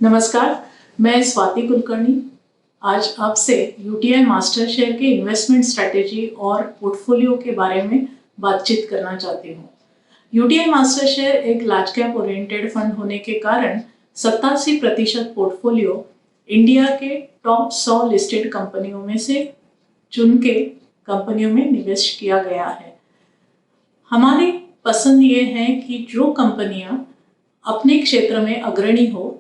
नमस्कार, मैं स्वाति कुलकर्णी आज आपसे यूटीआई मास्टर शेयर के इन्वेस्टमेंट स्ट्रेटेजी और पोर्टफोलियो के बारे में बातचीत करना चाहती हूँ। यूटीआई मास्टर शेयर एक लार्ज कैप ओरिएंटेड फंड होने के कारण 87% पोर्टफोलियो इंडिया के टॉप 100 लिस्टेड कंपनियों में से चुन के कंपनियों में निवेश किया गया है। हमारी पसंद ये है कि जो कंपनियां अपने क्षेत्र में अग्रणी हो,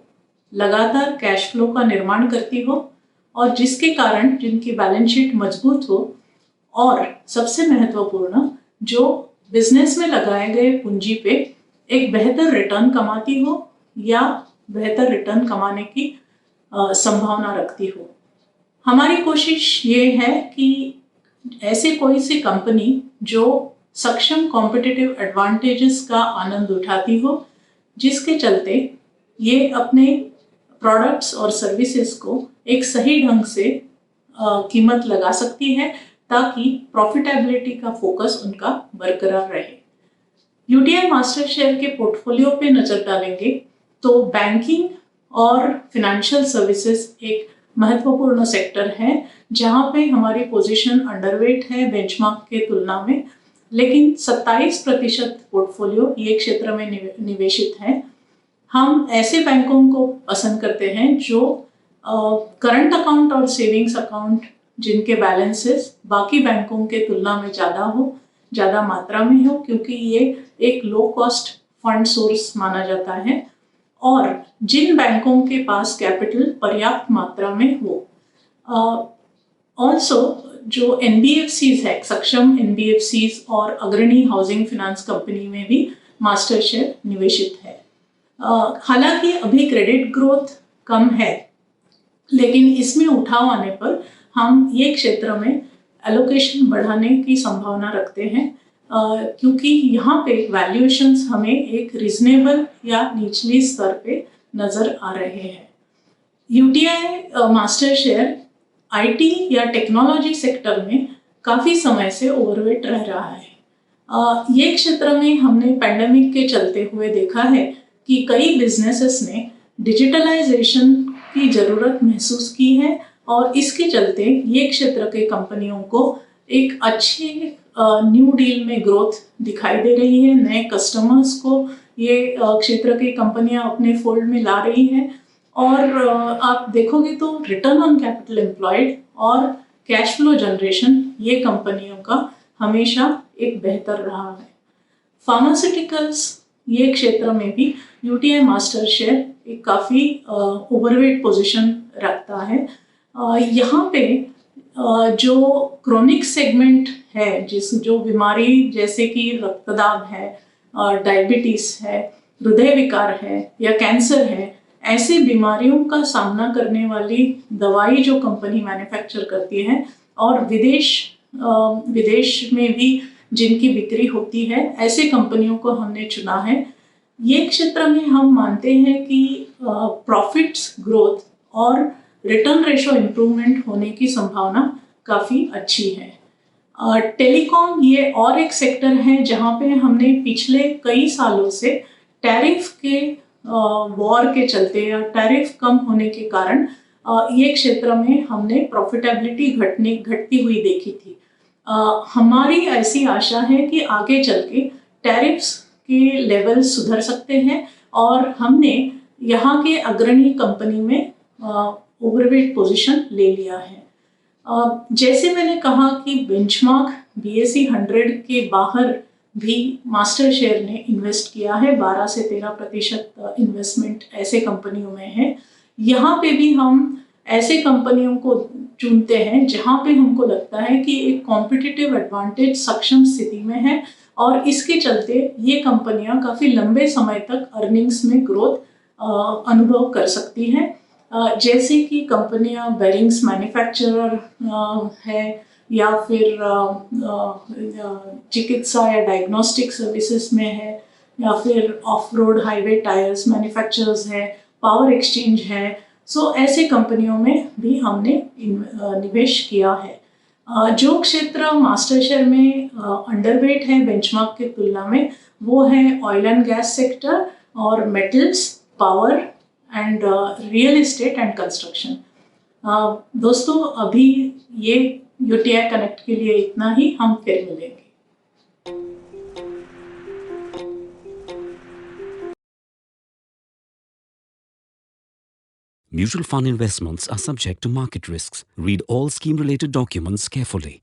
लगातार कैश फ्लो का निर्माण करती हो और जिसके कारण जिनकी बैलेंस शीट मजबूत हो और सबसे महत्वपूर्ण जो बिजनेस में लगाए गए पूंजी पे एक बेहतर रिटर्न कमाती हो या बेहतर रिटर्न कमाने की संभावना रखती हो। हमारी कोशिश ये है कि ऐसे कोई सी कंपनी जो सक्षम कॉम्पिटिटिव एडवांटेजेस का आनंद उठाती हो, जिसके चलते ये अपने प्रोडक्ट्स और सर्विसेज को एक सही ढंग से कीमत लगा सकती है ताकि प्रॉफिटेबिलिटी का फोकस उनका बरकरार रहे। यूटीआई मास्टर शेयर के पोर्टफोलियो पे नजर डालेंगे तो बैंकिंग और फिनेंशियल सर्विसेज एक महत्वपूर्ण सेक्टर है जहां पे हमारी पोजीशन अंडरवेट है बेंचमार्क के तुलना में, लेकिन 27% पोर्टफोलियो ये क्षेत्र में निवेशित है। हम ऐसे बैंकों को पसंद करते हैं जो करंट अकाउंट और सेविंग्स अकाउंट जिनके बैलेंसेस बाकी बैंकों के तुलना में ज़्यादा मात्रा में हो, क्योंकि ये एक लो कॉस्ट फंड सोर्स माना जाता है और जिन बैंकों के पास कैपिटल पर्याप्त मात्रा में हो। ऑल्सो जो एनबीएफसीज है, सक्षम एनबीएफसीज और अग्रणी हाउसिंग फाइनेंस कंपनी में भी मास्टर शेयर निवेशित है। हालांकि अभी क्रेडिट ग्रोथ कम है, लेकिन इसमें उठाव आने पर हम ये क्षेत्र में एलोकेशन बढ़ाने की संभावना रखते हैं, क्योंकि यहाँ पे वैल्यूएशंस हमें एक रीजनेबल या निचली स्तर पे नजर आ रहे हैं। यूटीआई मास्टर शेयर आईटी या टेक्नोलॉजी सेक्टर में काफ़ी समय से ओवरवेट रह रहा है। ये क्षेत्र में हमने पैंडेमिक के चलते हुए देखा है कि कई बिजनेसेस ने डिजिटलाइजेशन की ज़रूरत महसूस की है और इसके चलते ये क्षेत्र के कंपनियों को एक अच्छे न्यू डील में ग्रोथ दिखाई दे रही है। नए कस्टमर्स को ये क्षेत्र की कंपनियां अपने फोल्ड में ला रही हैं और आप देखोगे तो रिटर्न ऑन कैपिटल एम्प्लॉयड और कैश फ्लो जनरेशन ये कंपनियों का हमेशा एक बेहतर रहा है। फार्मास्यूटिकल्स ये क्षेत्र में भी यूटीआई मास्टर शेयर एक काफ़ी ओवरवेट पोजीशन रखता है। यहाँ पे जो क्रोनिक सेगमेंट है, जो बीमारी जैसे कि रक्तदाब है, डायबिटीज़ है, हृदय विकार है या कैंसर है, ऐसी बीमारियों का सामना करने वाली दवाई जो कंपनी मैन्युफैक्चर करती है और विदेश में भी जिनकी बिक्री होती है, ऐसे कंपनियों को हमने चुना है। ये क्षेत्र में हम मानते हैं कि प्रॉफिट्स ग्रोथ और रिटर्न रेशो इम्प्रूवमेंट होने की संभावना काफ़ी अच्छी है। टेलीकॉम ये और एक सेक्टर है जहाँ पे हमने पिछले कई सालों से टैरिफ के वॉर के चलते या टैरिफ कम होने के कारण ये क्षेत्र में हमने प्रॉफिटेबिलिटी घटती हुई देखी थी। हमारी ऐसी आशा है कि आगे चल के टैरिफ्स के लेवल सुधर सकते हैं और हमने यहाँ के अग्रणी कंपनी में ओवरवेट पोजीशन ले लिया है। जैसे मैंने कहा कि बेंचमार्क BSE 100 के बाहर भी मास्टर शेयर ने इन्वेस्ट किया है। 12 से 13% इन्वेस्टमेंट ऐसे कंपनियों में है। यहाँ पे भी हम ऐसे कंपनियों को चुनते हैं जहाँ पे हमको लगता है कि एक कॉम्पिटिटिव एडवांटेज सक्षम स्थिति में है और इसके चलते ये कंपनियां काफ़ी लंबे समय तक अर्निंग्स में ग्रोथ अनुभव कर सकती हैं। जैसे कि कंपनियां बेरिंग्स मैन्युफैक्चरर है या फिर चिकित्सा या डायग्नोस्टिक सर्विसेज में है या फिर of road highway tyres manufacturers है, पावर एक्सचेंज है। सो ऐसे कंपनियों में भी हमने निवेश किया है। जो क्षेत्र मास्टर शेयर में अंडरवेट है बेंचमार्क की तुलना में वो है ऑयल एंड गैस सेक्टर और metals, power and real estate and construction. दोस्तों अभी ये UTI कनेक्ट के लिए इतना ही, हम फिर मिलेंगे। Mutual fund investments are subject to market risks. Read all scheme-related documents carefully.